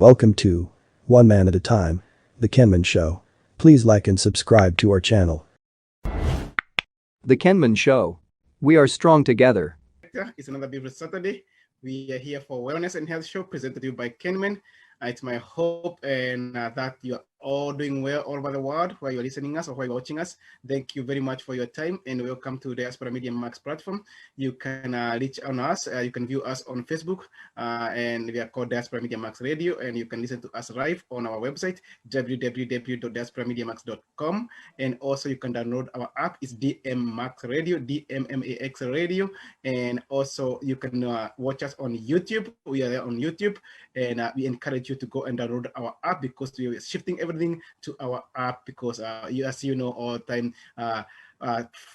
Welcome to One Man at a Time, the Kemen Show. Please like and subscribe to our channel. The Kemen Show. We are strong together. It's another beautiful Saturday. We are here for Wellness and Health Show presented to you by Kemen. It's my hope and that you're all doing well all over the world while you're listening us or while you're watching us. Thank you very much for your time and welcome to the Diaspora Media Max platform. You can reach on us. You can view us on Facebook and we are called Diaspora Media Max Radio, and you can listen to us live on our website www.diasporamediamax.com, and also you can download our app. It's DM Max Radio, DMMAX Radio, and also you can watch us on YouTube. We are there on YouTube, and we encourage you to go and download our app because we are shifting everything to our app because as you know all the time,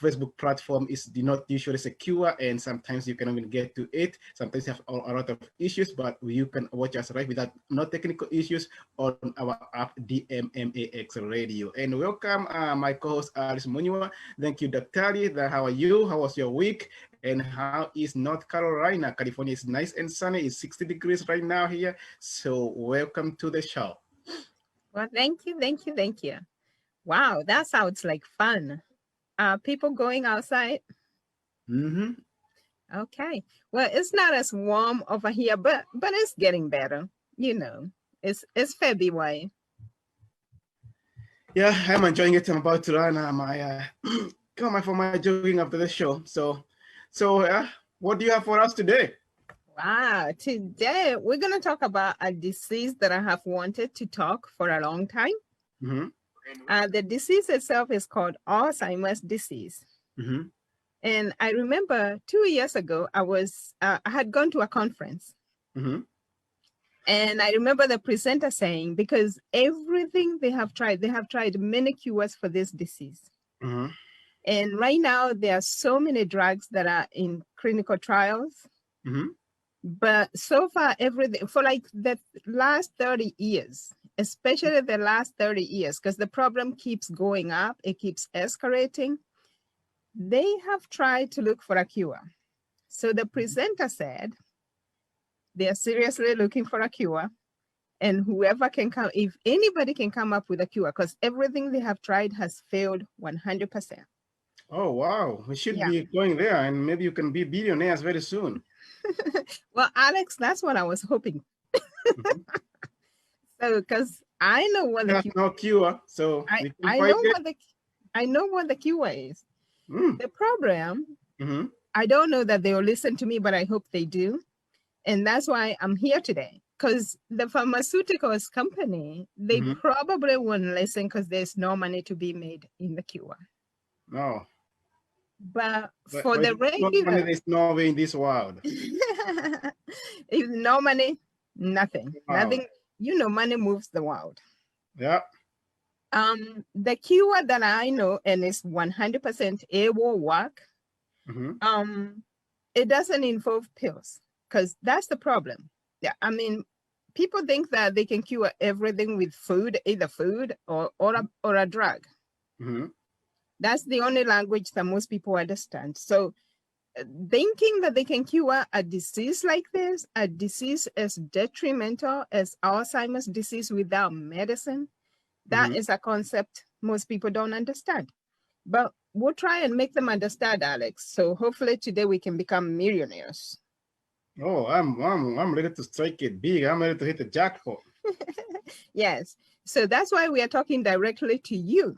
Facebook platform is not usually secure, and sometimes you cannot even get to it. Sometimes you have a lot of issues, but you can watch us right without no technical issues on our app DMMAX Radio. And welcome my co-host Alice Munywa. Thank you, Dr. Ali. How are you? How was your week? And how is North Carolina? California is nice and sunny. It's 60 degrees right now here. So welcome to the show. Well, thank you. Wow, that sounds like fun. People going outside? Mm-hmm. Okay. Well, it's not as warm over here, but it's getting better. You know, it's February. Yeah, I'm enjoying it. I'm about to run for my jogging after the show. So what do you have for us today? Wow, today we're going to talk about a disease that I have wanted to talk for a long time. Mm-hmm. The disease itself is called Alzheimer's disease. Mm-hmm. And I remember 2 years ago, I had gone to a conference. Mm-hmm. And I remember the presenter saying, because everything they have tried many cures for this disease. Mm-hmm. And right now, there are so many drugs that are in clinical trials. Mm-hmm. But so far, everything for like the last 30 years, especially the last 30 years, because the problem keeps going up, it keeps escalating. They have tried to look for a cure. So the presenter said they are seriously looking for a cure. And whoever can come, if anybody can come up with a cure, because everything they have tried has failed 100%. Oh, wow. We should be going there, and maybe you can be billionaires very soon. Well, Alex, that's what I was hoping. Mm-hmm. So, because I know what the no cure, so I know what the cure is. Mm. The problem, Mm-hmm. I don't know that they will listen to me, but I hope they do. And that's why I'm here today. Because the pharmaceuticals company, they probably won't listen because there's no money to be made in the cure. No. But for the regular, there's no way in this world. If no money, nothing. Wow. Nothing. You know, money moves the world. Yeah. The cure that I know, and it's 100% it will work. Mm-hmm. It doesn't involve pills, because that's the problem. Yeah, I mean, people think that they can cure everything with food, either food or a drug. Mm-hmm. That's the only language that most people understand. So thinking that they can cure a disease like this, a disease as detrimental as Alzheimer's disease without medicine, that is a concept most people don't understand. But we'll try and make them understand, Alex. So hopefully today we can become millionaires. Oh, I'm ready to strike it big. I'm ready to hit the jackpot. Yes. So that's why we are talking directly to you,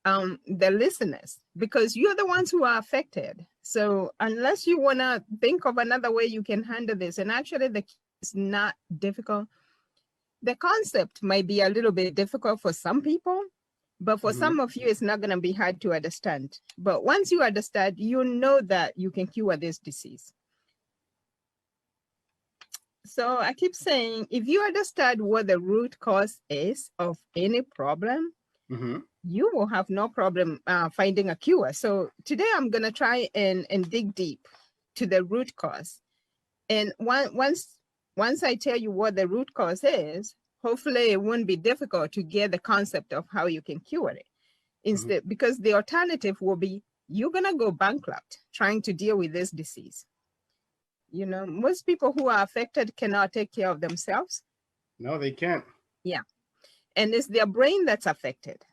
the listeners, because you're the ones who are affected. So unless you want to think of another way you can handle this, and actually the key is not difficult. The concept might be a little bit difficult for some people, but for some of you, it's not going to be hard to understand. But once you understand, you know that you can cure this disease. So I keep saying, if you understand what the root cause is of any problem, you will have no problem finding a cure. So today I'm going to try and dig deep to the root cause. And once I tell you what the root cause is, hopefully it won't be difficult to get the concept of how you can cure it. Instead, because the alternative will be you're going to go bankrupt trying to deal with this disease. You know, most people who are affected cannot take care of themselves. No, they can't. Yeah. And it's their brain that's affected.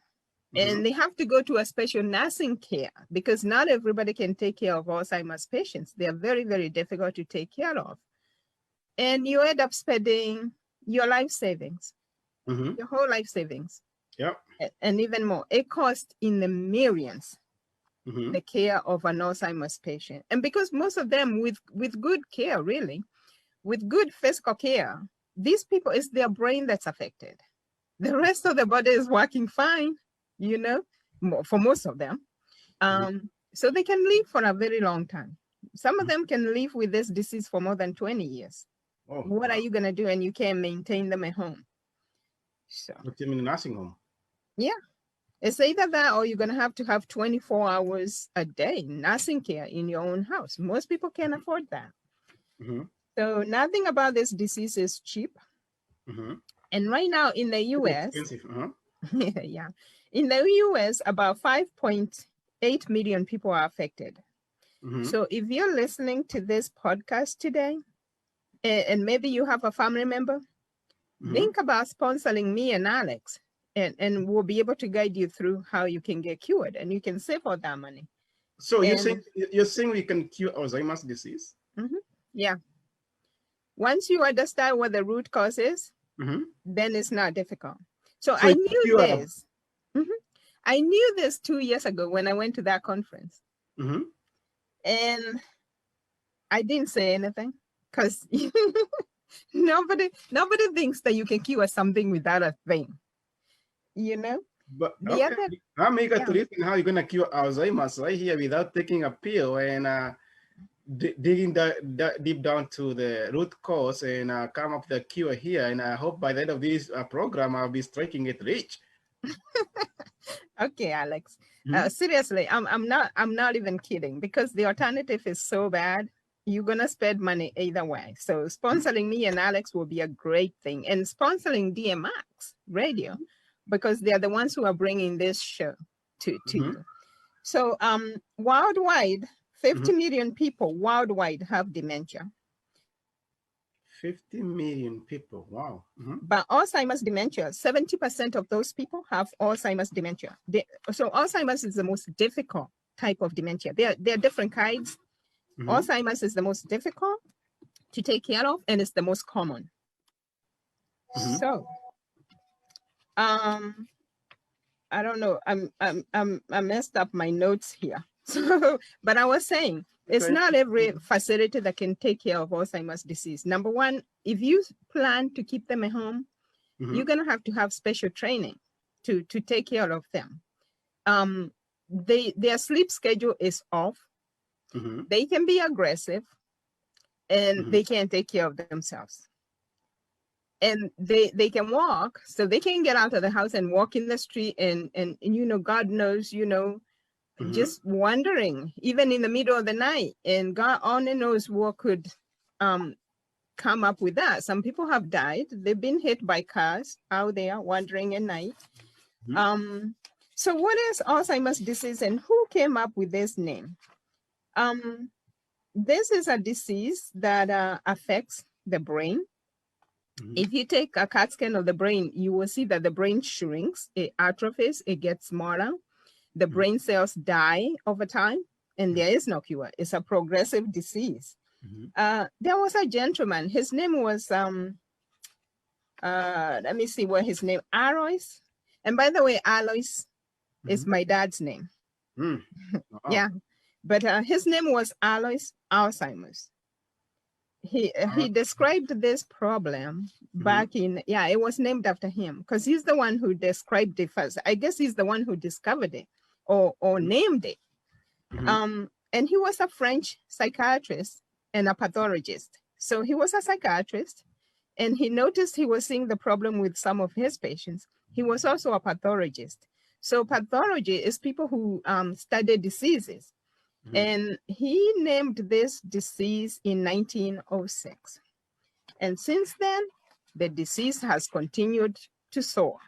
And they have to go to a special nursing care because not everybody can take care of Alzheimer's patients. They are very, very difficult to take care of. And you end up spending your life savings, your whole life savings. Yep. And even more. It costs in the millions, the care of an Alzheimer's patient. And because most of them with good care, really, with good physical care, these people, it's their brain that's affected. The rest of the body is working fine, you know, for most of them. So they can live for a very long time. Some of them can live with this disease for more than 20 years. Oh, what are you going to do? And you can't maintain them at home. So put them in a nursing home. Yeah. It's either that or you're going to have 24 hours a day nursing care in your own house. Most people can't afford that. So nothing about this disease is cheap. And right now in the US, yeah, in the US, about 5.8 million people are affected. So if you're listening to this podcast today, and maybe you have a family member, think about sponsoring me and Alex, and we'll be able to guide you through how you can get cured and you can save all that money. So you're saying we can cure Alzheimer's disease? Yeah. Once you understand what the root cause is, then it's not difficult. So I knew this. I knew this 2 years ago when I went to that conference. And I didn't say anything because nobody thinks that you can cure something without a thing, you know? But I'm eager to listen how you're going to cure Alzheimer's right here without taking a pill and digging deep down to the root cause and come up with a cure here. And I hope by the end of this program, I'll be striking it rich. Okay, Alex. Seriously, I'm not even kidding because the alternative is so bad. You're gonna spend money either way. So sponsoring me and Alex will be a great thing, and sponsoring DMX Radio because they are the ones who are bringing this show to you. So worldwide, 50 million people worldwide have dementia. 50 million people, wow. But Alzheimer's dementia, 70% of those people have Alzheimer's dementia. So Alzheimer's is the most difficult type of dementia. There are different kinds. Alzheimer's is the most difficult to take care of, and it's the most common. So, I don't know. I messed up my notes here. So, but I was saying, it's not every facility that can take care of Alzheimer's disease. Number one, if you plan to keep them at home, you're going to have special training to take care of them. Their sleep schedule is off. They can be aggressive and they can't take care of themselves. And they can walk, so they can get out of the house and walk in the street and you know, God knows, you know, just wandering, even in the middle of the night. And God only knows what could come up with that. Some people have died. They've been hit by cars out there wandering at night. So what is Alzheimer's disease and who came up with this name? This is a disease that affects the brain. If you take a CAT scan of the brain, you will see that the brain shrinks, it atrophies, it gets smaller. The brain cells die over time, and there is no cure. It's a progressive disease. There was a gentleman, his name was, let me see what his name, Alois. And by the way, Alois is my dad's name. Yeah, but his name was Alois Alzheimer's. He described this problem back in, it was named after him because he's the one who described it first. I guess he's the one who discovered it or named it. And he was a French psychiatrist and a pathologist. So he was a psychiatrist and he noticed he was seeing the problem with some of his patients. He was also a pathologist. So pathology is people who study diseases. And he named this disease in 1906. And since then, the disease has continued to soar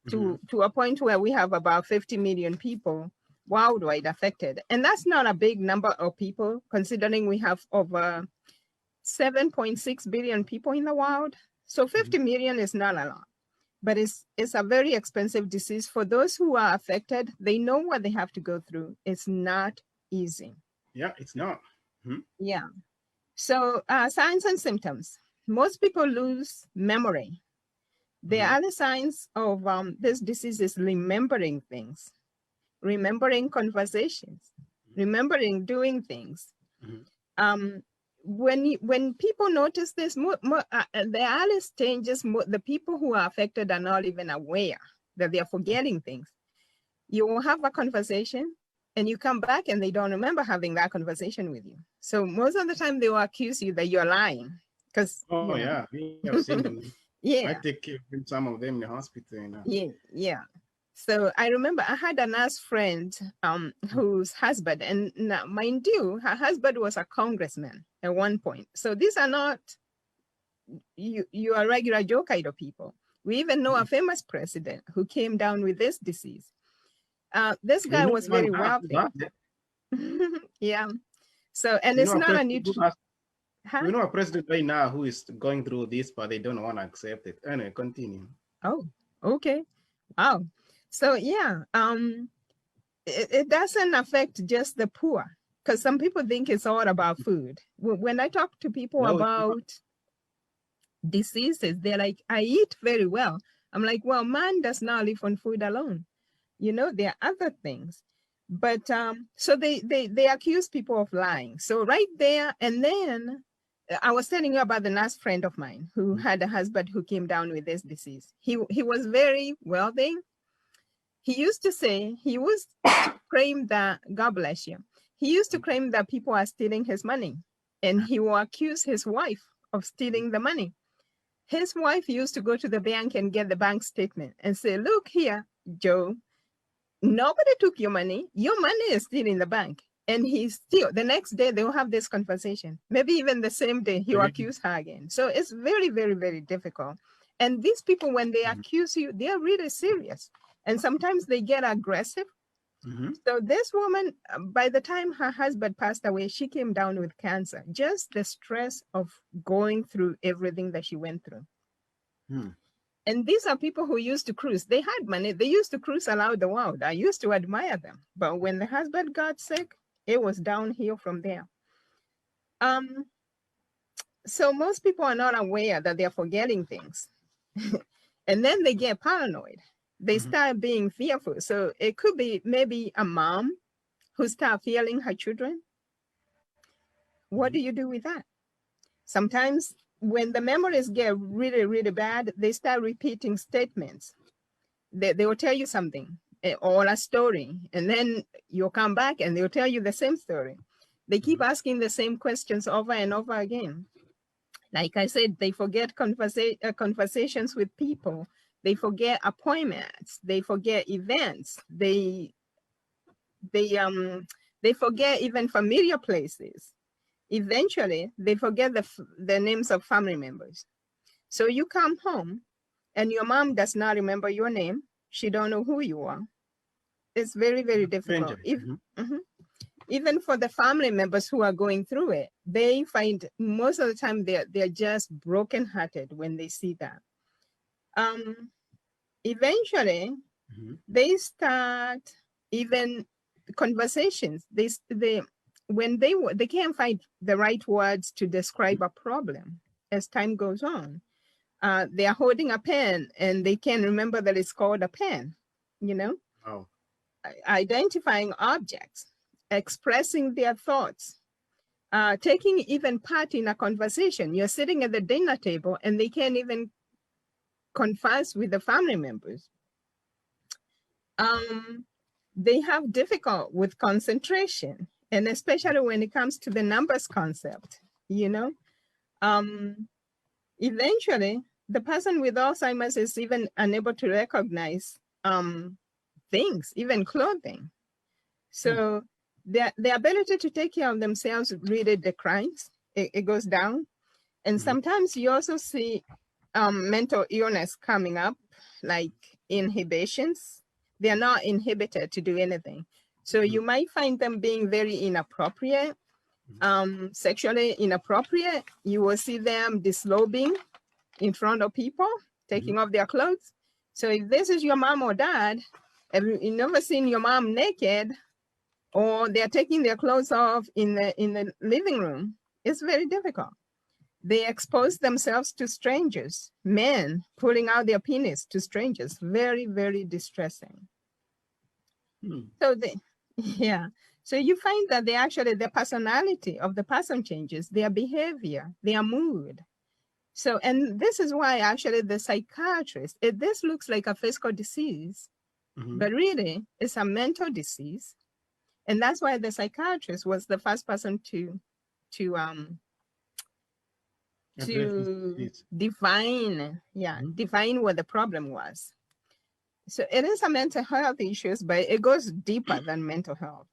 to a point where we have about 50 million people worldwide affected. And that's not a big number of people, considering we have over 7.6 billion people in the world. So 50 million is not a lot, but it's a very expensive disease. For those who are affected, they know what they have to go through. It's not easy. Yeah, it's not. Yeah. So signs and symptoms. Most people lose memory. The other signs of this disease is remembering things, remembering conversations, remembering doing things. When people notice this, the earliest stages, the people who are affected are not even aware that they are forgetting things. You will have a conversation and you come back and they don't remember having that conversation with you. So most of the time they will accuse you that you're lying. Because yeah, we have seen them. Yeah. I take care of some of them in the hospital. Yeah. So I remember I had a nurse friend whose husband, and mind you, her husband was a congressman at one point. So these are not you are regular Joe kind of people. We even know a famous president who came down with this disease. This guy was very wealthy. Yeah. So, and it's not a new. We know a president right now who is going through this, but they don't want to accept it. Anyway, continue. Oh, okay. Wow. So yeah, it doesn't affect just the poor, because some people think it's all about food. When I talk to people about diseases, they're like, I eat very well. I'm like, well, man does not live on food alone. You know, there are other things. But so they accuse people of lying. So right there, and then I was telling you about the nurse friend of mine who had a husband who came down with this disease. He was very wealthy. He used to say, he was to claim that, God bless you, he used to claim that people are stealing his money, and he will accuse his wife of stealing the money. His wife used to go to the bank and get the bank statement and say, look here, Joe, nobody took your money. Your money is still in the bank. And he's still, the next day they'll have this conversation. Maybe even the same day he'll accuse her again. So it's very, very, very difficult. And these people, when they accuse you, they're really serious. And sometimes they get aggressive. So this woman, by the time her husband passed away, she came down with cancer. Just the stress of going through everything that she went through. And these are people who used to cruise. They had money. They used to cruise around the world. I used to admire them. But when the husband got sick, it was downhill from there. So most people are not aware that they're forgetting things. And then they get paranoid. They start being fearful. So it could be maybe a mom who starts fearing her children. What do you do with that? Sometimes when the memories get really, really bad, they start repeating statements. They will tell you something or a story, and then you'll come back and they'll tell you the same story. They keep asking the same questions over and over again. Like I said, they forget conversations with people. They forget appointments. They forget events. They forget even familiar places. Eventually, they forget the names of family members. So you come home and your mom does not remember your name. She don't know who you are. It's very, very difficult. Even for the family members who are going through it, they find most of the time they're just brokenhearted when they see that. Eventually, they start even conversations. When they can't find the right words to describe a problem as time goes on. They are holding a pen and they can't remember that it's called a pen, you know? Oh. Identifying objects, expressing their thoughts, taking even part in a conversation. You're sitting at the dinner table and they can't even converse with the family members. They have difficulty with concentration, and especially when it comes to the numbers concept, you know? Eventually, the person with Alzheimer's is even unable to recognize things, even clothing. So the ability to take care of themselves really declines. It goes down. And sometimes you also see mental illness coming up, like inhibitions. They are not inhibited to do anything. So you might find them being very inappropriate, sexually inappropriate. You will see them disrobing. in front of people, taking off their clothes. So if this is your mom or dad, and you never seen your mom naked, or they're taking their clothes off in the living room, it's very difficult. They expose themselves to strangers, men pulling out their penis to strangers, very, very distressing. So so you find that the personality of the person changes, their behavior, their mood. So, and this is why actually the psychiatrist, this looks like a physical disease, but really it's a mental disease. And that's why the psychiatrist was the first person to define what the problem was. So it is a mental health issue, but it goes deeper than mental health.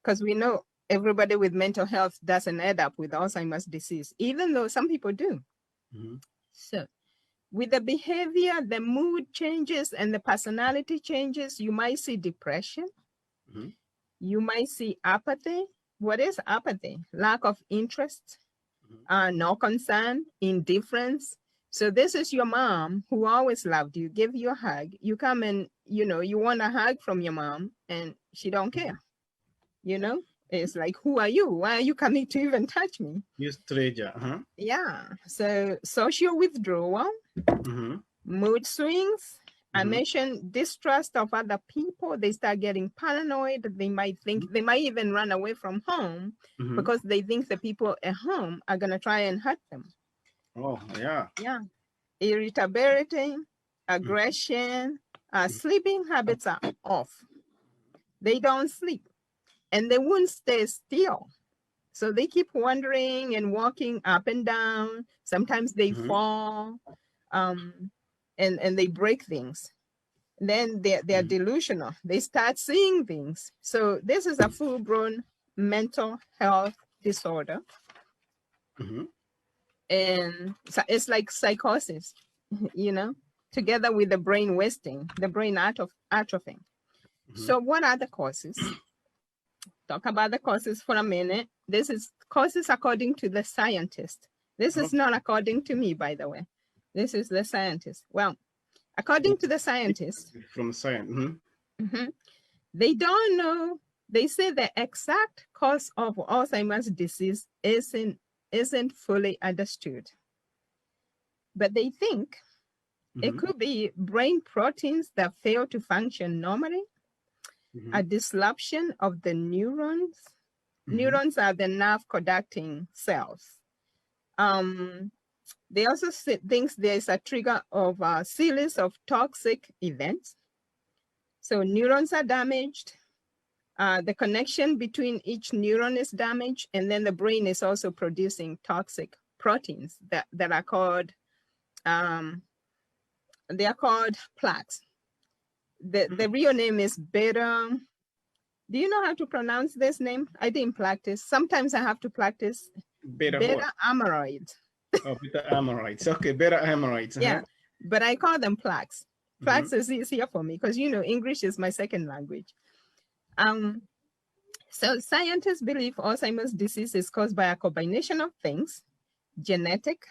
Because we know everybody with mental health doesn't end up with Alzheimer's disease, even though some people do. So with the behavior, the mood changes and the personality changes, you might see depression. You might see apathy. What is apathy? Lack of interest, no concern, indifference. So this is your mom who always loved you, give you a hug. You come and, you want a hug from your mom and she don't care. It's like, who are you? Why are you coming to even touch me? You stranger. Yeah. So social withdrawal, mood swings. I mentioned distrust of other people. They start getting paranoid. They might even run away from home because they think the people at home are going to try and hurt them. Oh, yeah. Yeah. Irritability, aggression, sleeping habits are off. They don't sleep and they won't stay still. So they keep wandering and walking up and down. Sometimes they fall and they break things. Then they're delusional. They start seeing things. So this is a full-blown mental health disorder. And so it's like psychosis, together with the brain wasting, the brain atrophying. So what are the causes? Talk about the causes for a minute. This is causes according to the scientist. This is not according to me, by the way. This is the scientist. Well, according to the scientists, from science, they don't know. They say the exact cause of Alzheimer's disease isn't fully understood. But they think it could be brain proteins that fail to function normally, a disruption of the neurons. Neurons are the nerve conducting cells. They also think there's a trigger of a series of toxic events. So neurons are damaged. The connection between each neuron is damaged, and then the brain is also producing toxic proteins that are called plaques. The real name is beta. Do you know how to pronounce this name? I didn't practice. Sometimes I have to practice. Beta amyloid. Oh, beta amyloids. Okay, beta amyloids. Yeah, but I call them plaques. Plaques is easier for me because English is my second language. So scientists believe Alzheimer's disease is caused by a combination of things: genetic,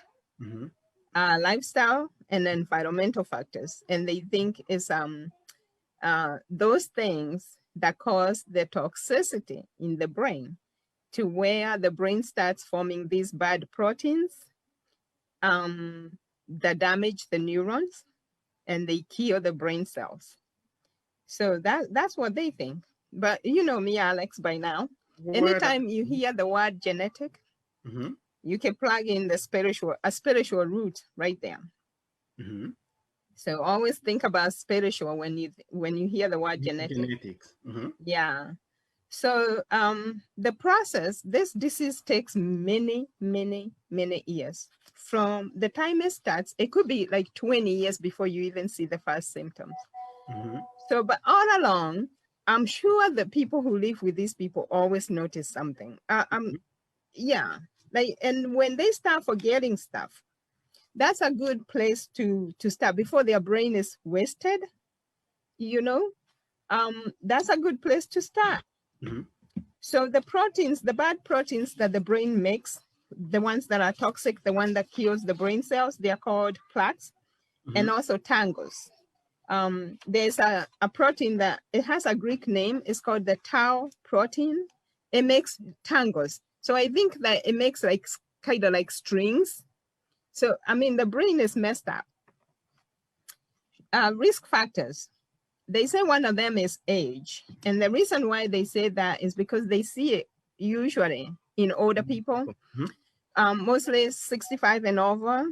lifestyle, and environmental factors. And they think it's those things that cause the toxicity in the brain to where the brain starts forming these bad proteins that damage the neurons and they kill the brain cells. So that's what they think. But you know me, Alex, by now. Anytime you hear the word genetic, you can plug in a spiritual root right there. So always think about spiritual when you hear the word genetics. Yeah. So the process, this disease takes many, many, many years. From the time it starts, it could be like 20 years before you even see the first symptoms. So, but all along, I'm sure the people who live with these people always notice something. Yeah. And when they start forgetting stuff, that's a good place to start before their brain is wasted. That's a good place to start. So the proteins, the bad proteins that the brain makes the ones that are toxic, the one that kills the brain cells, they are called plaques, and also tangles. There's a protein that it has a Greek name. It's called the tau protein. It makes tangles. So I think that it makes like kind of like strings. So, I mean, the brain is messed up. Risk factors. They say one of them is age. And the reason why they say that is because they see it usually in older people, mostly 65 and over.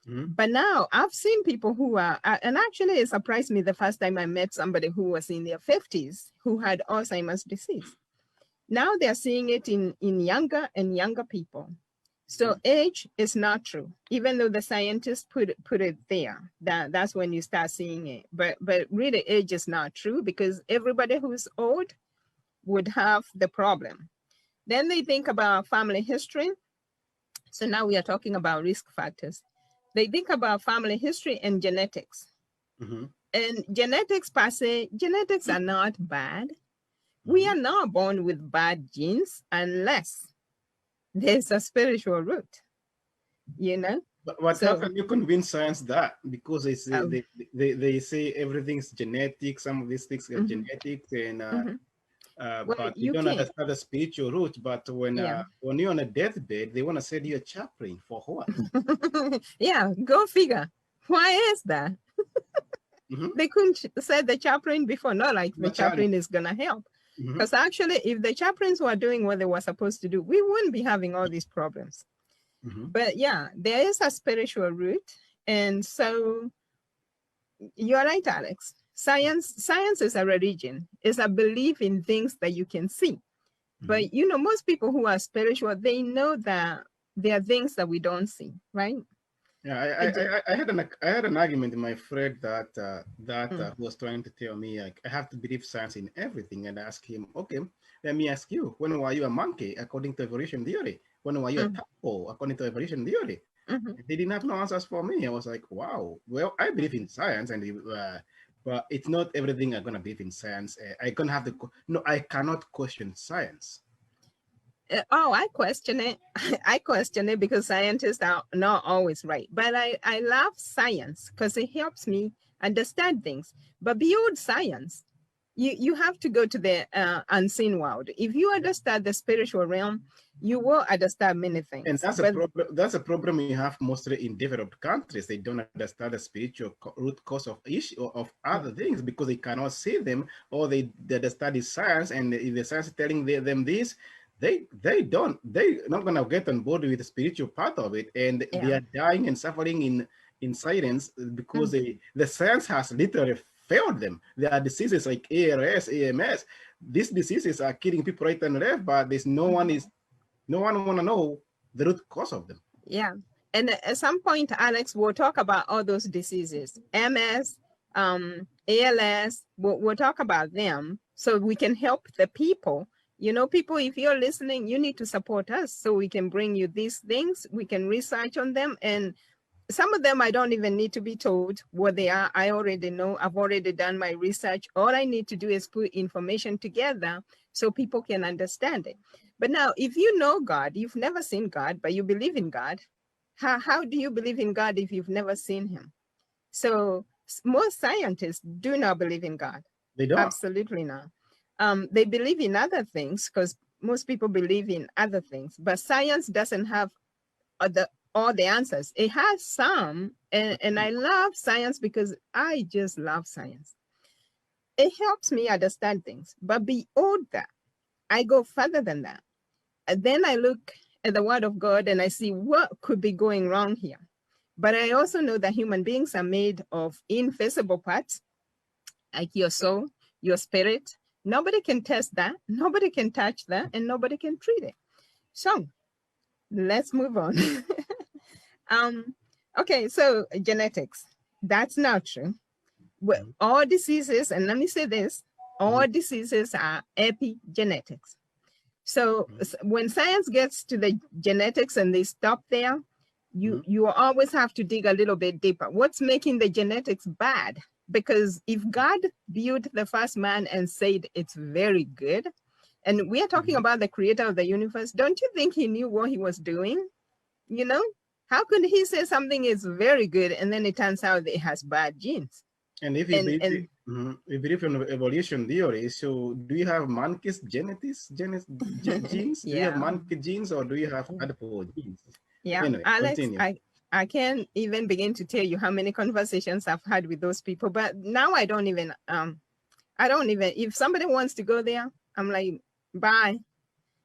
But now I've seen people who are, and actually it surprised me the first time I met somebody who was in their 50s who had Alzheimer's disease. Now they're seeing it in younger and younger people. So age is not true, even though the scientists put it there. That's when you start seeing it. But really, age is not true because everybody who's old would have the problem. Then they think about family history. So now we are talking about risk factors. They think about family history and genetics. And genetics per se, genetics are not bad. We are not born with bad genes unless there's a spiritual root, you know? But so, how can you convince science that? Because they say, they say everything's genetic, some of these things are genetics, and well, but you don't understand the spiritual root. But when you're on a deathbed, they want to send you a chaplain for what? Yeah, go figure. Why is that? They couldn't say the chaplain before, not like the chaplain is going to help. Because actually, if the chaplains were doing what they were supposed to do, we wouldn't be having all these problems. But yeah, there is a spiritual root. And so you're right, Alex. Science is a religion. It's a belief in things that you can see. But, you know, most people who are spiritual, they know that there are things that we don't see, right? Yeah, I had an argument with my friend that was trying to tell me I have to believe science in everything, and I asked him, okay, let me ask you, when were you a monkey according to evolution theory? When were you a tadpole according to evolution theory? They didn't have no answers for me. I was like, wow. Well, I believe in science, and but it's not everything I'm gonna believe in science. I cannot question science. Oh, I question it. I question it because scientists are not always right. But I love science because it helps me understand things. But beyond science, you have to go to the unseen world. If you understand the spiritual realm, you will understand many things. And that's a problem. That's a problem you have mostly in developed countries. They don't understand the spiritual root cause of issue of other things because they cannot see them, or they study science, and if the science is telling them this, they're not gonna get on board with the spiritual part of it, and they are dying and suffering in silence because the science has literally failed them. There are diseases like ALS, AMS. These diseases are killing people right and left, but there's no one want to know the root cause of them. Yeah, and at some point, Alex, we'll talk about all those diseases, MS, ALS. We'll talk about them so we can help the people. You know, people, if you're listening, you need to support us so we can bring you these things. We can research on them. And some of them, I don't even need to be told what they are. I already know. I've already done my research. All I need to do is put information together so people can understand it. But now, if you know God, you've never seen God, but you believe in God, how do you believe in God if you've never seen him? So most scientists do not believe in God. They don't. Absolutely not. They believe in other things because most people believe in other things, but science doesn't have all the answers. It has some, and I love science because I just love science. It helps me understand things, but beyond that, I go further than that. And then I look at the word of God and I see what could be going wrong here. But I also know that human beings are made of invisible parts, like your soul, your spirit. Nobody can test that, nobody can touch that, and nobody can treat it. So let's move on. Okay, so genetics, that's not true. All diseases, and let me say this, all diseases are epigenetics. So when science gets to the genetics and they stop there, you always have to dig a little bit deeper. What's making the genetics bad? Because if God built the first man and said it's very good, and we are talking about the creator of the universe, don't you think he knew what he was doing? You know, how could he say something is very good and then it turns out that it has bad genes? And if you believe in evolution theory, so do you have monkey's genes? Do you have monkey genes or do you have adipose genes? Yeah, anyway, Alex, continue. I can't even begin to tell you how many conversations I've had with those people, but now I don't even, if somebody wants to go there, I'm like, bye.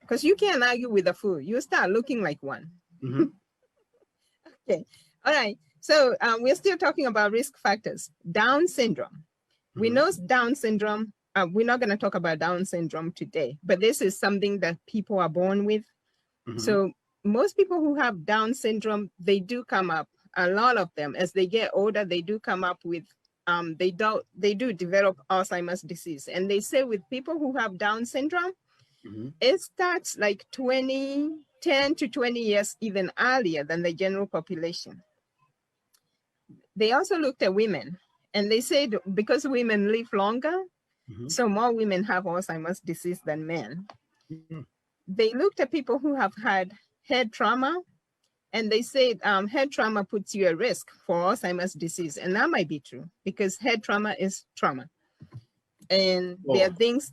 Because you can't argue with a fool. You start looking like one. Okay. All right. So we're still talking about risk factors. Down syndrome. We know Down syndrome. We're not going to talk about Down syndrome today, but this is something that people are born with. So most people who have Down syndrome, they do come up, a lot of them, as they get older, they do come up with, they do develop Alzheimer's disease. And they say with people who have Down syndrome, it starts like 10 to 20 years even earlier than the general population. They also looked at women and they said because women live longer, so more women have Alzheimer's disease than men. They looked at people who have had head trauma and they said head trauma puts you at risk for Alzheimer's disease. And that might be true because head trauma is trauma. And there are things,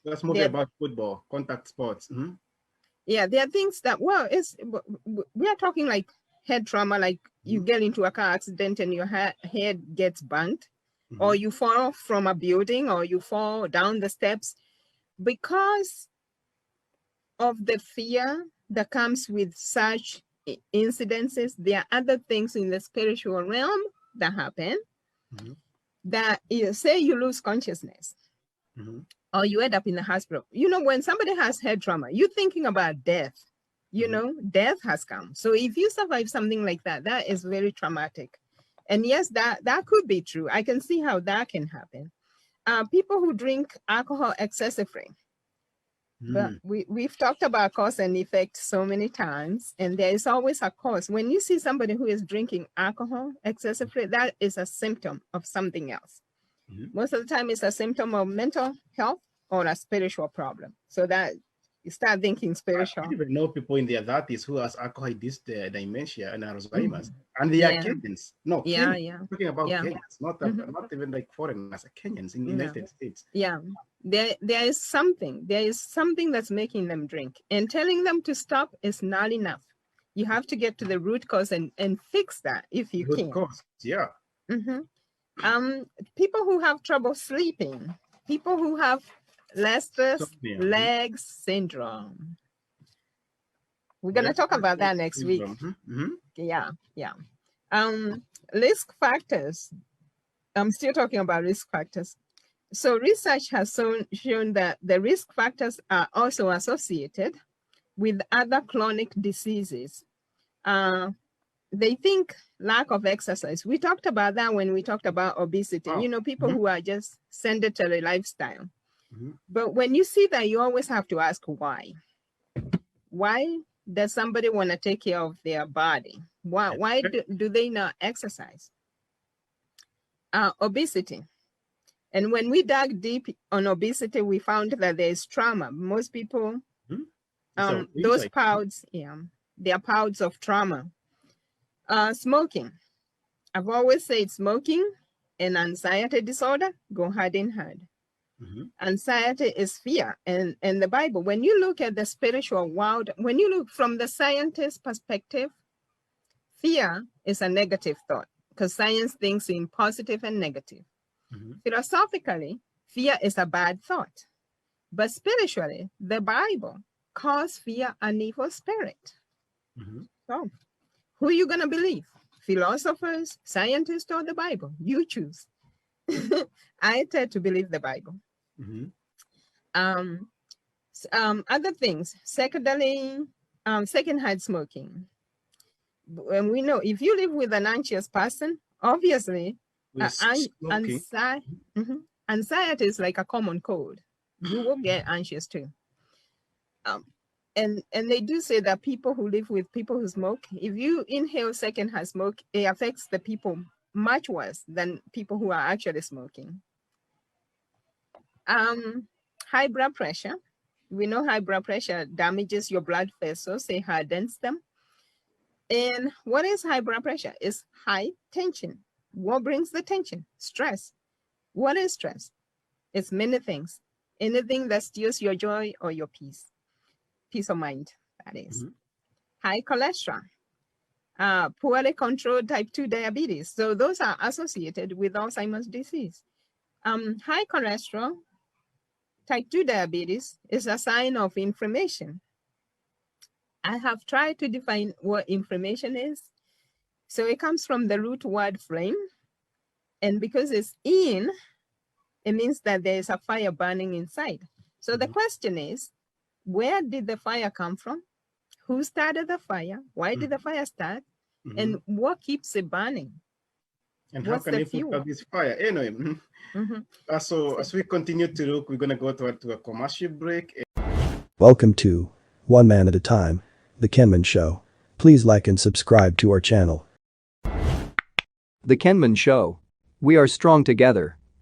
Let's move about football, contact sports. Yeah, there are things that, well, we are talking like head trauma, like you get into a car accident and your head gets burnt, or you fall from a building, or you fall down the steps. Because of the fear that comes with such incidences, there are other things in the spiritual realm that happen that say you lose consciousness. Or you end up in the hospital. You know, when somebody has head trauma, you're thinking about death. You know, death has come. So if you survive something like that, that is very traumatic. And yes, that could be true. I can see how that can happen. People who drink alcohol excessively. But we've talked about cause and effect so many times, and there is always a cause. When you see somebody who is drinking alcohol excessively, that is a symptom of something else. Most of the time it's a symptom of mental health or a spiritual problem. So that you start thinking spiritual. I even know people in their 30s who has alcohol dementia and Alzheimer's. And they are Kenyans. No, Kenyans. Talking about Kenyans, not even like foreigners, Kenyans in the United States. Yeah. There is something that's making them drink. And telling them to stop is not enough. You have to get to the root cause and fix that if you can. Root cause, yeah. People who have trouble sleeping, people who have restless legs syndrome. We're going to talk about that next week. Yeah. Risk factors. I'm still talking about risk factors. So research has shown that the risk factors are also associated with other chronic diseases. They think lack of exercise. We talked about that when we talked about obesity. You know, people who are just sedentary lifestyle. But when you see that, you always have to ask why. Why does somebody want to take care of their body? Why do they not exercise? Obesity. And when we dug deep on obesity, we found that there is trauma. Most people, those pouts, they are pouts of trauma. Smoking. I've always said smoking and anxiety disorder go hand in hand. Anxiety is fear. And the Bible, when you look at the spiritual world, when you look from the scientist perspective, fear is a negative thought because science thinks in positive and negative. Philosophically, fear is a bad thought. But spiritually, the Bible calls fear an evil spirit. So, who are you going to believe? Philosophers, scientists, or the Bible? You choose. I tend to believe the Bible. Other things, secondhand smoking. And we know if you live with an anxious person, obviously, anxiety is like a common cold. You will get anxious too. And they do say that people who live with people who smoke, if you inhale secondhand smoke, it affects the people much worse than people who are actually smoking. High blood pressure. We know high blood pressure damages your blood vessels, it hardens them. And what is high blood pressure? It's high tension. What brings the tension? Stress. What is stress? It's many things. Anything that steals your joy or your peace of mind, that is. High cholesterol. Poorly controlled type 2 diabetes. So those are associated with Alzheimer's disease. High cholesterol, type 2 diabetes is a sign of inflammation. I have tried to define what inflammation is. So it comes from the root word flame. And because it's in, it means that there is a fire burning inside. So the question is, where did the fire come from? Who started the fire? Why did the fire start? And what keeps it burning? And how can you put out this fire? Anyway, so as we continue to look, we're going to go to a commercial break. Welcome to One Man at a Time, The Kemen Show. Please like and subscribe to our channel. The Kemen Show. We are strong together.